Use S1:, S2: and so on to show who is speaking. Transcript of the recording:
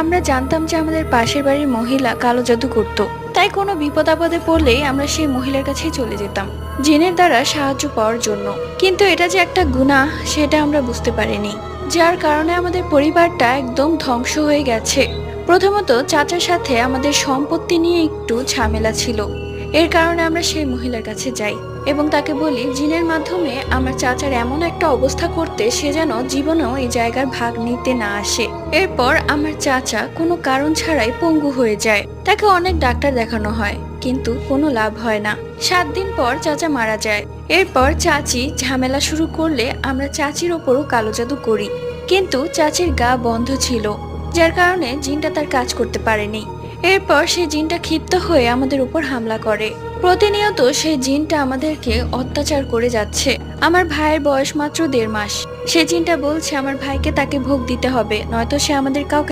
S1: আমরা জানতাম যে আমাদের পাশের বাড়ির মহিলা কালো জাদু করত, তাই কোনো বিপদ আপদে পড়লেই আমরা সেই মহিলার কাছেই চলে যেতাম জিনের দ্বারা সাহায্য পাওয়ার জন্য। কিন্তু এটা যে একটা গুনাহ সেটা আমরা বুঝতে পারিনি, যার কারণে আমাদের পরিবারটা একদম ধ্বংস হয়ে গেছে। প্রথমত চাচার সাথে আমাদের সম্পত্তি নিয়ে একটু ঝামেলা ছিল, এর কারণে আমরা সেই মহিলার কাছে যাই এবং তাকে বলি জিনের মাধ্যমে আমার চাচার এমন একটা অবস্থা করতে সে যেন জীবনেও এই জায়গার ভাগ নিতে না আসে। এরপর আমার চাচা কোনো কারণ ছাড়াই পঙ্গু হয়ে যায়, তাকে অনেক ডাক্তার দেখানো হয় কিন্তু কোনো লাভ হয় না। 7 দিন পর চাচা মারা যায়। এরপর চাচি ঝামেলা শুরু করলে আমরা চাচির ওপরও কালো জাদু করি, কিন্তু চাচির গা বন্ধ ছিল, যার কারণে জিনটা তার কাজ করতে পারেনি। এরপর সেই জিনটা ক্ষিপ্ত হয়ে আমাদের উপর হামলা করে। প্রতিনিয়ত সেই জিনটা আমাদেরকে অত্যাচার করে যাচ্ছে। আমার ভাইয়ের বয়স মাত্র 1.5 মাস। সেই জিনটা বলছে আমার ভাইকে তাকে ভোগ দিতে হবে, নয়তো সে আমাদের কাউকে